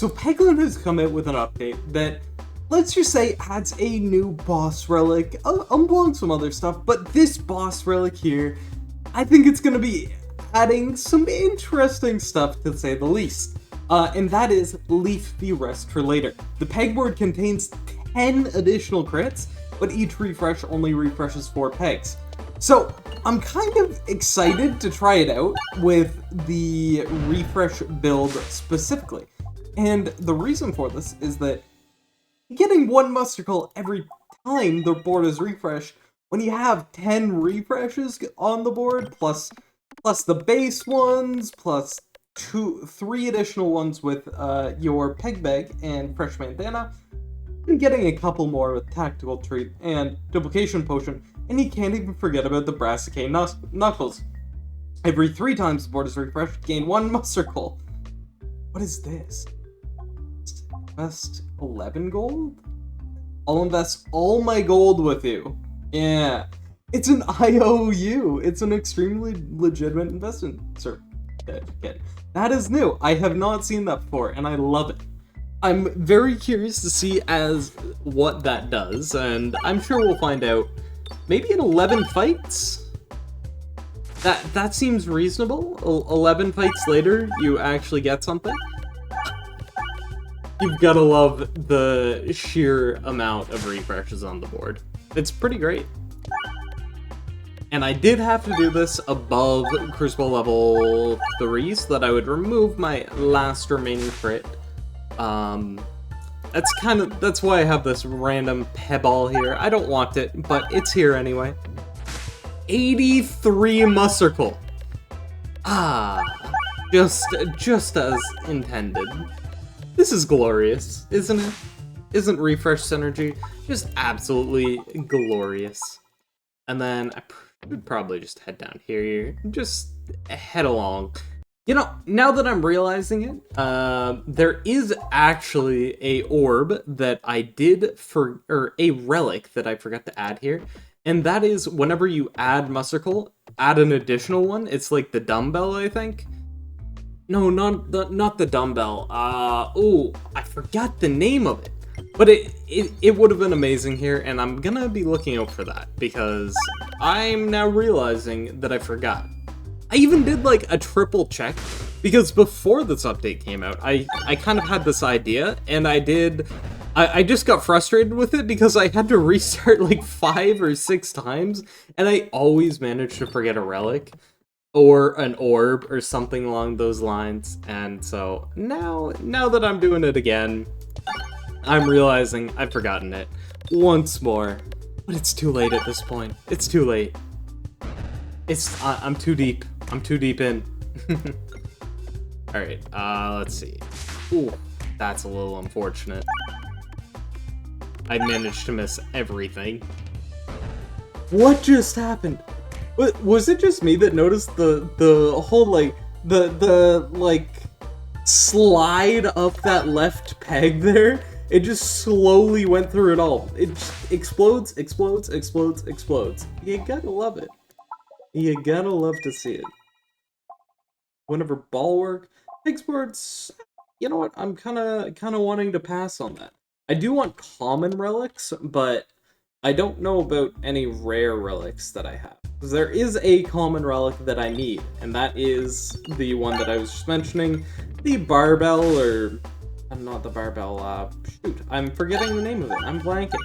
So Peglin has come out with an update that, let's just say, adds a new boss relic, among some other stuff, but this boss relic here, I think it's going to be adding some interesting stuff, to say the least. And that is Leave the Rest for Later. The pegboard contains 10 additional crits, but each refresh only refreshes 4 pegs. So I'm kind of excited to try it out with the refresh build specifically. And the reason for this is that getting 1 muster call every time the board is refreshed, when you have 10 refreshes on the board, plus the base ones, plus 3 additional ones with your peg bag and fresh bandana, and getting a couple more with tactical treat and duplication potion, and you can't even forget about the brassicade knuckles. Every 3 times the board is refreshed, gain 1 muster call. What is this? Invest 11 gold? I'll invest all my gold with you. Yeah. It's an IOU. It's an extremely legitimate investment certificate. That is new. I have not seen that before, and I love it. I'm very curious to see what that does, and I'm sure we'll find out maybe in 11 fights? That seems reasonable. 11 fights later, you actually get something. You've gotta love the sheer amount of refreshes on the board. It's pretty great. And I did have to do this above Crucible level 3 so that I would remove my last remaining crit. That's why I have this random Pebble here. I don't want it, but it's here anyway. 83 muster. Just as intended. This is glorious, isn't it? Isn't refresh synergy just absolutely glorious? And then I should probably just head down here. Just head along. You know, now that I'm realizing it, there is actually a orb that I did or a relic that I forgot to add here. And that is whenever you add muster, add an additional one. It's like the dumbbell, I think. No, not the dumbbell. Oh, I forgot the name of it. But it would have been amazing here, and I'm gonna be looking out for that, because I'm now realizing that I forgot. I even did like a triple check, because before this update came out, I kind of had this idea, and I just got frustrated with it because I had to restart like 5 or 6 times, and I always managed to forget a relic or an orb or something along those lines. And so now that I'm doing it again, I'm realizing I've forgotten it once more. But it's too late at this point. It's too late. I'm too deep. I'm too deep in. Alright, let's see. Ooh, that's a little unfortunate. I managed to miss everything. What just happened? Was it just me that noticed the whole, like, the like, slide up that left peg there? It just slowly went through it all. It just explodes, explodes, explodes, explodes. You gotta love it. You gotta love to see it. Whenever bulwark, exports, you know what? I'm kind of wanting to pass on that. I do want common relics, but I don't know about any rare relics that I have. Because there is a common relic that I need, and that is the one that I was just mentioning, the barbell, or not the barbell. Shoot, I'm forgetting the name of it. I'm blanking.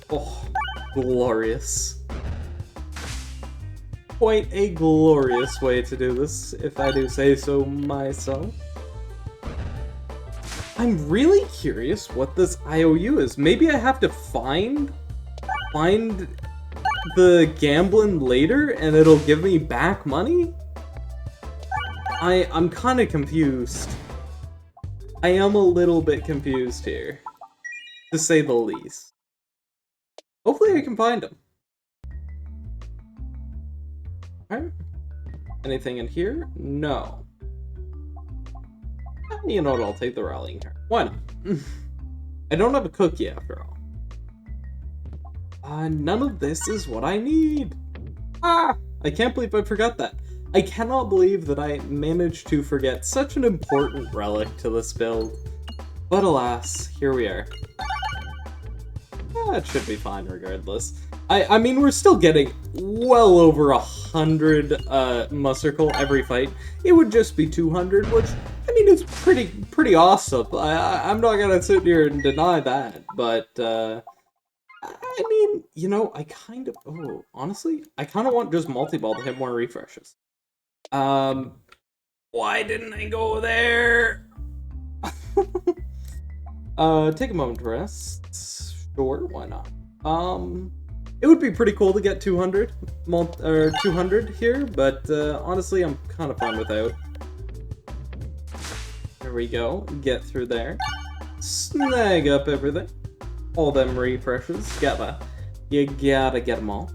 Oh, glorious. Quite a glorious way to do this, if I do say so myself. I'm really curious what this IOU is. Maybe I have to find the gambling later and it'll give me back money? I'm kind of confused. I am a little bit confused here, to say the least. Hopefully I can find them. Alright. Anything in here? No. You know what, I'll take the rallying here. Why not? I don't have a cookie after all. None of this is what I need. I can't believe I forgot that. I cannot believe that I managed to forget such an important relic to this build. But alas, here we are. It should be fine regardless. I mean, we're still getting well over 100 Muscle every fight. It would just be 200, which, I mean, it's pretty awesome. I'm not gonna sit here and deny that, but, I mean, you know, honestly, I kind of want just multi-ball to hit more refreshes. Why didn't I go there? Take a moment to rest. Sure, why not? It would be pretty cool to get 200 here, but honestly, I'm kind of fine without. There we go. Get through there. Snag up everything. All them refreshes. You gotta get them all.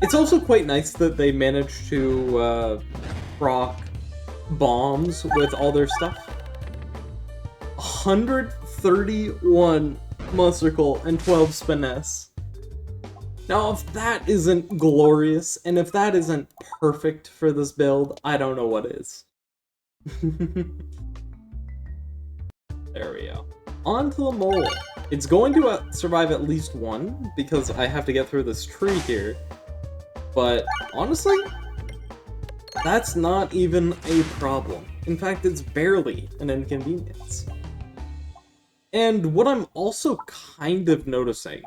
It's also quite nice that they managed to proc bombs with all their stuff. 131 Muscle and 12 Spiness. Now, if that isn't glorious, and if that isn't perfect for this build, I don't know what is. There we go. On to the mole. It's going to survive at least one, because I have to get through this tree here. But, honestly, that's not even a problem. In fact, it's barely an inconvenience. And what I'm also kind of noticing,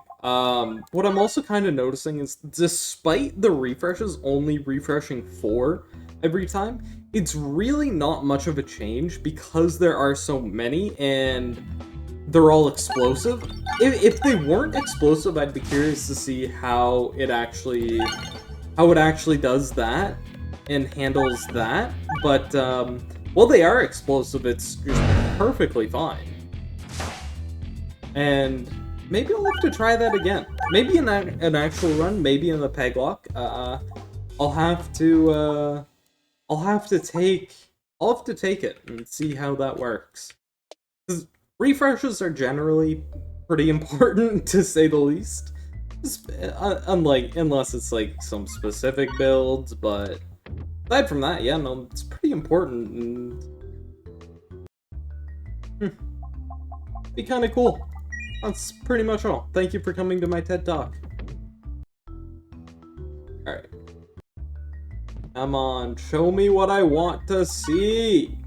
is despite the refreshes only refreshing 4 every time, it's really not much of a change because there are so many and they're all explosive. If they weren't explosive, I'd be curious to see how it actually does that and handles that. But while they are explosive, it's just perfectly fine. And maybe I'll have to try that again. Maybe in an actual run, maybe in the Peggle. I'll have to take it and see how that works. 'Cause refreshes are generally pretty important, to say the least. Unless it's like some specific builds, but aside from that, yeah, no, it's pretty important and be kind of cool. That's pretty much all. Thank you for coming to my TED Talk. Alright. Come on, show me what I want to see!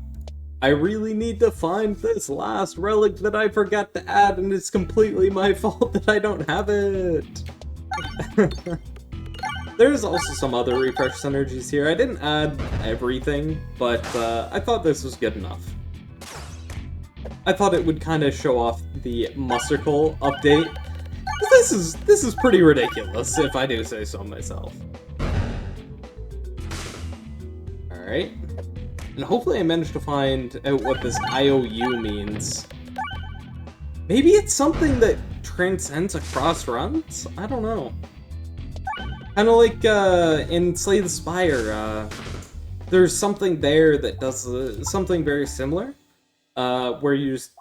I really need to find this last relic that I forgot to add, and it's completely my fault that I don't have it! There's also some other refresh synergies here. I didn't add everything, but I thought this was good enough. I thought it would kind of show off the Muscle update. This is pretty ridiculous, if I do say so myself. Alright. And hopefully I managed to find out what this IOU means. Maybe it's something that transcends across runs? I don't know. Kind of like in Slay the Spire, there's something there that does something very similar. Where you just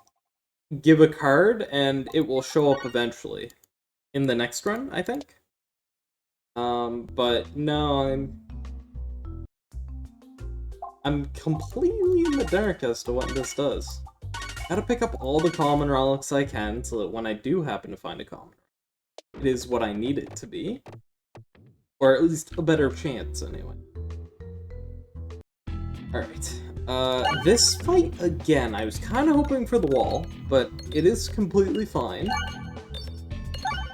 give a card and it will show up eventually in the next run, I think. But no, I'm completely in the dark as to what this does. Gotta pick up all the common relics I can so that when I do happen to find a common, it is what I need it to be. Or at least a better chance, anyway. Alright. This fight, again, I was kind of hoping for the wall, but it is completely fine.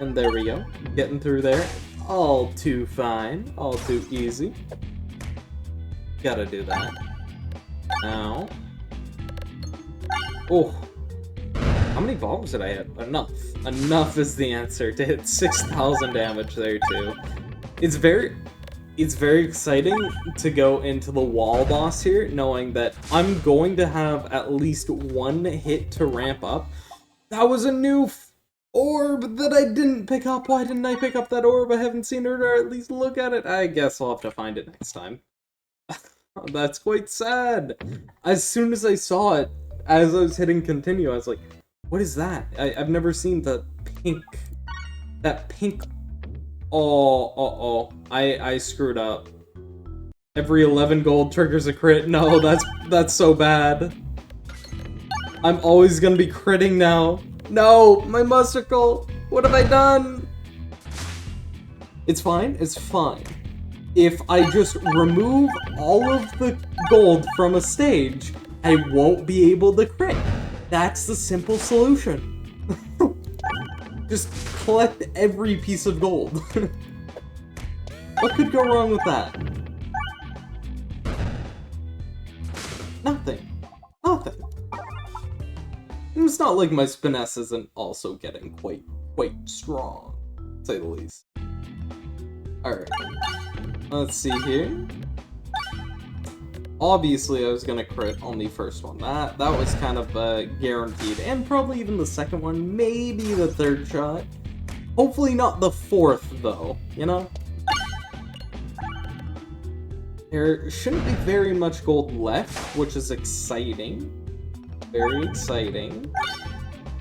And there we go. Getting through there. All too fine. All too easy. Gotta do that. Now. Oh. How many bombs did I hit? Enough. Enough is the answer to hit 6,000 damage there, too. It's very exciting to go into the wall boss here, knowing that I'm going to have at least one hit to ramp up. That was a new orb that I didn't pick up. Why didn't I pick up that orb? I haven't seen her, or at least look at it. I guess I'll have to find it next time. That's quite sad. As soon as I saw it, as I was hitting continue, I was like, what is that? I've never seen that pink... Oh, I screwed up. Every 11 gold triggers a crit. No, that's so bad. I'm always gonna be critting now. No, my musticle. What have I done? It's fine. It's fine. If I just remove all of the gold from a stage, I won't be able to crit. That's the simple solution. Just collect every piece of gold. What could go wrong with that? Nothing. Nothing. It's not like my finesse isn't also getting quite strong, to say the least. Alright. Let's see here. Obviously, I was gonna crit on the first one. That was kind of guaranteed. And probably even the second one, maybe the third shot. Hopefully not the fourth, though, you know? There shouldn't be very much gold left, which is exciting. Very exciting.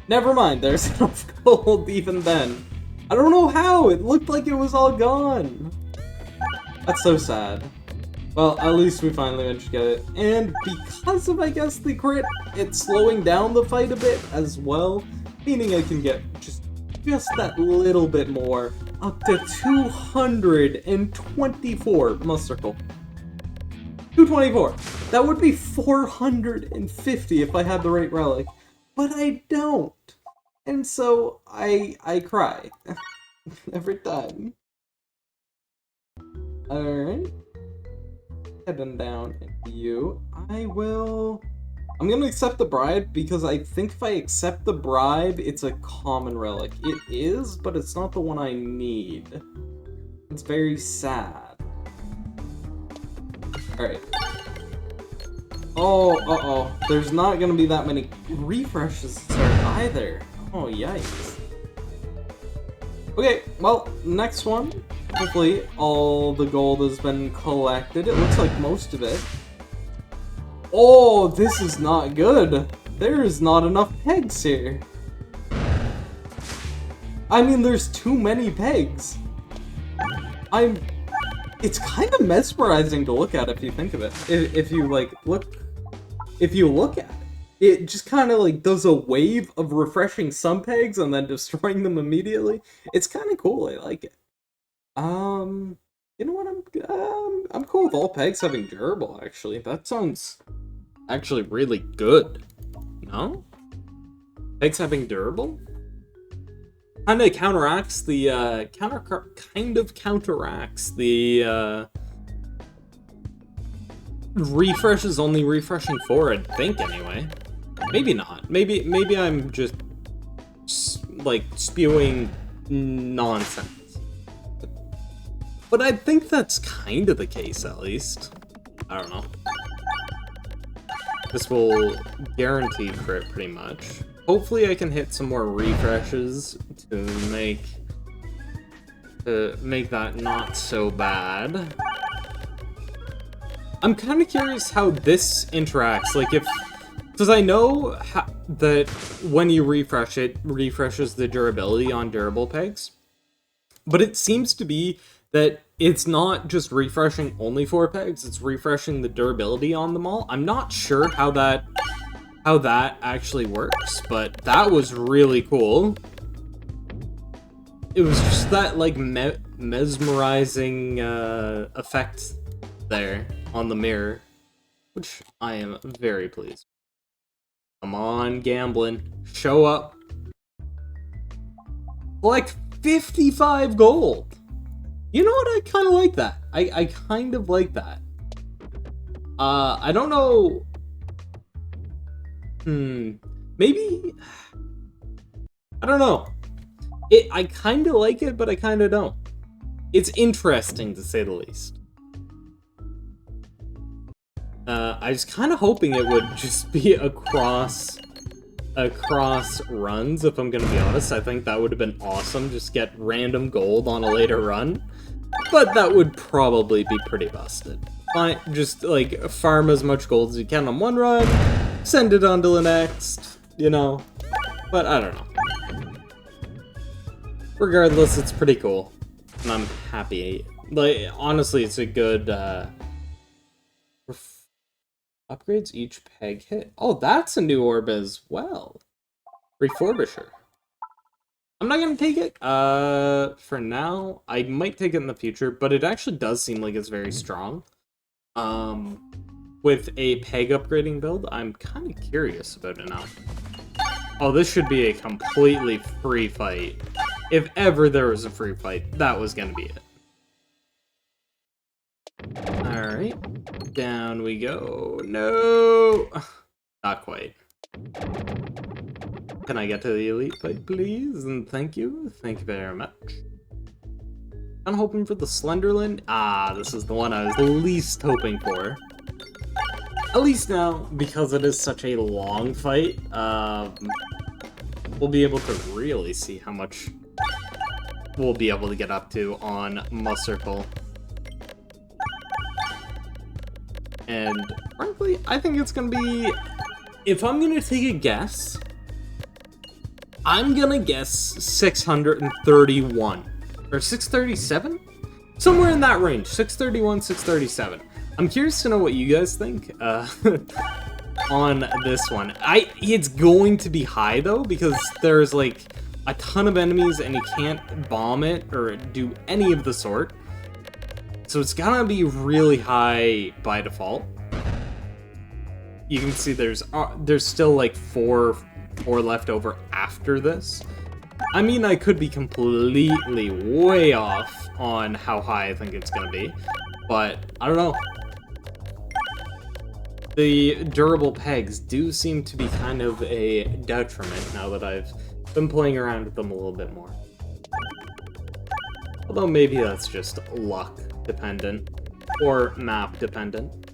Never mind, there's enough gold even then. I don't know how, it looked like it was all gone. That's so sad. Well, at least we finally managed to get it. And because of, I guess, the crit, it's slowing down the fight a bit as well. Meaning I can get just that little bit more. Up to 224 musticle. 224. That would be 450 if I had the right relic. But I don't. And so I cry. Every time. Alright. Heading down into you. I'm gonna accept the bribe because I think if I accept the bribe, it's a common relic. It is, but it's not the one I need. It's very sad. Alright. Oh, uh-oh. There's not gonna be that many refreshes to start either. Oh, yikes. Okay, well, next one. Hopefully all the gold has been collected. It looks like most of it. Oh, this is not good. There is not enough pegs here. I mean, there's too many pegs. It's kind of mesmerizing to look at if you think of it. If you look at it. It just kind of like does a wave of refreshing some pegs and then destroying them immediately. It's kind of cool. I like it. You know what? I'm cool with all pegs having durable. Actually, that sounds actually really good. No, pegs having durable kind of counteracts the counteracts the refreshes only refreshing 4. I think anyway. Maybe not. Maybe I'm just like spewing nonsense. But I think that's kind of the case, at least. I don't know. This will guarantee crit pretty much. Hopefully I can hit some more refreshes to make that not so bad. I'm kind of curious how this interacts, like because I know that when you refresh it, refreshes the durability on durable pegs, but it seems to be that it's not just refreshing only 4 pegs, it's refreshing the durability on them all. I'm not sure how that actually works, but that was really cool. It was just that like mesmerizing effect there on the mirror, which I am very pleased. Come on, gambling. Show up. Like 55 gold. You know what? I kind of like that. I kind of like that. I don't know. Maybe. I don't know. I kind of like it, but I kind of don't. It's interesting, to say the least. I was kind of hoping it would just be across runs, if I'm gonna be honest. I think that would have been awesome, just get random gold on a later run. But that would probably be pretty busted. Fine, just like farm as much gold as you can on one run, send it on to the next, you know. But I don't know. Regardless, it's pretty cool. And I'm happy. Like, honestly, it's a good Upgrades each peg hit. Oh, that's a new orb as well. Refurbisher. I'm not gonna take it. For now, I might take it in the future, but it actually does seem like it's very strong. With a peg upgrading build, I'm kind of curious about it now. Oh, this should be a completely free fight. If ever there was a free fight, that was gonna be it. Alright, down we go. No! Not quite. Can I get to the elite fight, please? And thank you. Thank you very much. I'm hoping for the Slenderland. Ah, this is the one I was least hoping for. At least now, because it is such a long fight, we'll be able to really see how much we'll be able to get up to on Musserkle. And frankly, I think it's gonna be, if I'm gonna take a guess, I'm gonna guess 631 or 637, somewhere in that range. 631, 637. I'm curious to know what you guys think on this one. It's going to be high though, because there's like a ton of enemies and you can't bomb it or do any of the sort. So it's gonna be really high by default. You can see there's still like four left over after this. I mean, I could be completely way off on how high I think it's gonna be, but I don't know. The durable pegs do seem to be kind of a detriment now that I've been playing around with them a little bit more. Although maybe that's just luck dependent, or map dependent.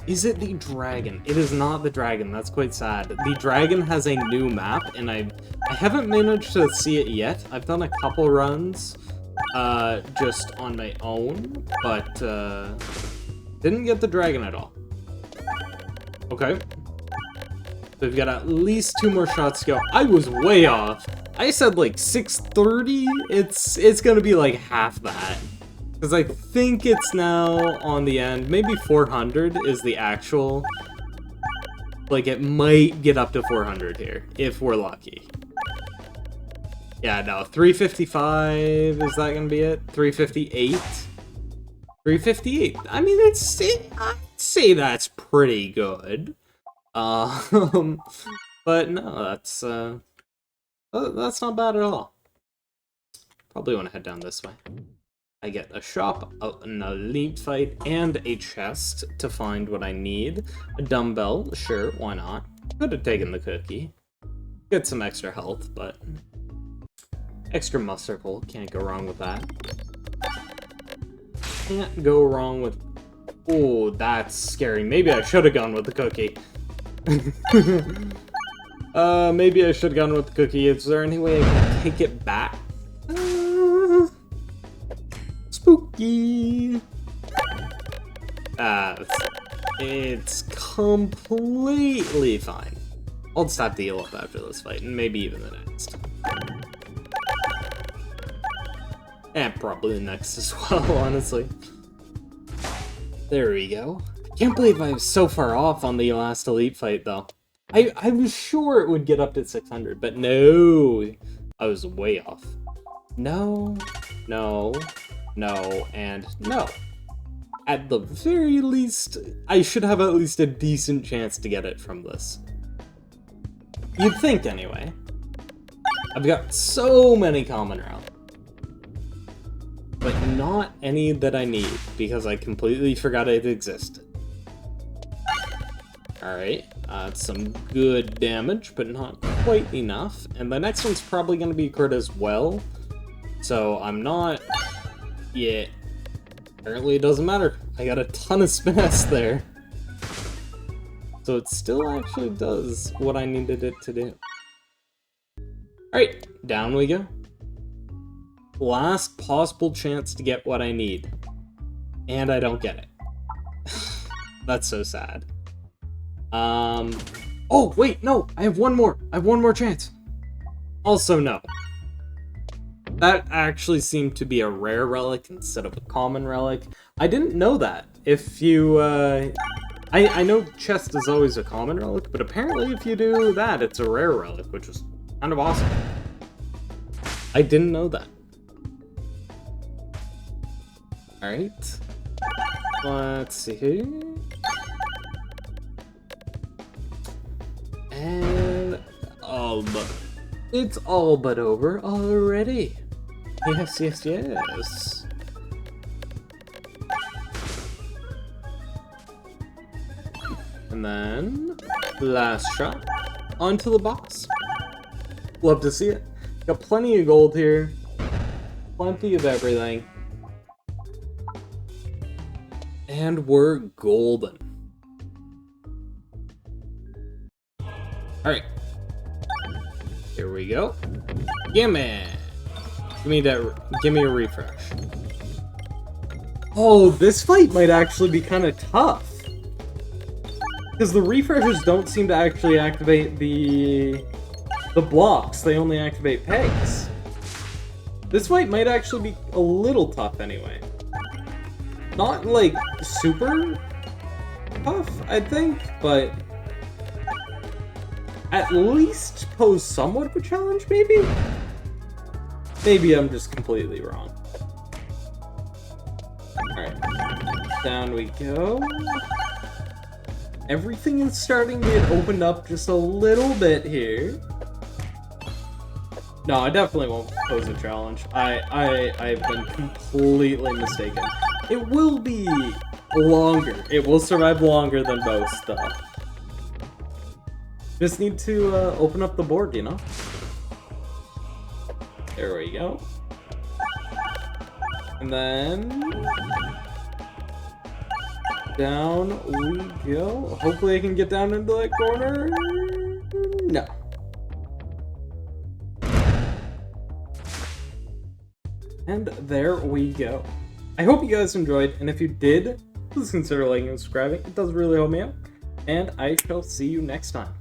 Is it the dragon? It is not the dragon, that's quite sad. The dragon has a new map, and I haven't managed to see it yet. I've done a couple runs, just on my own, but, didn't get the dragon at all. Okay. So we've got at least 2 more shots to go. I was way off. I said like 630. It's gonna be like half that. Because I think it's now on the end. Maybe 400 is the actual. Like, it might get up to 400 here, if we're lucky. Yeah, no, 355, is that gonna be it? 358? 358. I mean, I'd say that's pretty good. But no, that's not bad at all. Probably want to head down this way. I get a shop, an elite fight, and a chest to find what I need. A dumbbell, sure, why not? Could have taken the cookie. Get some extra health, but extra Musserkle, can't go wrong with that. Can't go wrong with... Oh, that's scary. Maybe I should have gone with the cookie. Maybe I should have gone with the cookie. Is there any way I can take it back? Spooky. It's completely fine. I'll just have to heal up after this fight, and maybe even the next. And probably the next as well, honestly. There we go. Can't believe I was so far off on the last elite fight, though. I was sure it would get up to 600, but no. I was way off. No, no, no, and no. At the very least, I should have at least a decent chance to get it from this. You'd think, anyway. I've got so many common rounds. But not any that I need, because I completely forgot it existed. Alright, some good damage, but not quite enough. And the next one's probably going to be crit as well. So I'm not... Yeah. Apparently it doesn't matter. I got a ton of spiness there. So it still actually does what I needed it to do. Alright, down we go. Last possible chance to get what I need. And I don't get it. That's so sad. Oh, wait, no! I have one more! I have one more chance! Also, no. That actually seemed to be a rare relic instead of a common relic. I didn't know that. If you I know chest is always a common relic, but apparently if you do that, it's a rare relic, which is kind of awesome. I didn't know that. Alright. Let's see here. And it's all but over already. Yes, yes, yes. And then, last shot, onto the boss. Love to see it. Got plenty of gold here. Plenty of everything. And we're golden. Alright. Here we go. Gimme! Give me a refresh. Oh, this fight might actually be kind of tough. Because the refreshers don't seem to actually activate the blocks, they only activate pegs. This fight might actually be a little tough anyway. Not, like, super tough, I think, but at least pose somewhat of a challenge, maybe? Maybe I'm just completely wrong. Alright, down we go. Everything is starting to get opened up just a little bit here. No, I definitely won't pose a challenge. I've been completely mistaken. It will be longer. It will survive longer than most, though. Just need to open up the board, you know? There we go. And then down we go. Hopefully I can get down into that corner. No. And there we go. I hope you guys enjoyed, and if you did, please consider liking and subscribing. It does really help me out. And I shall see you next time.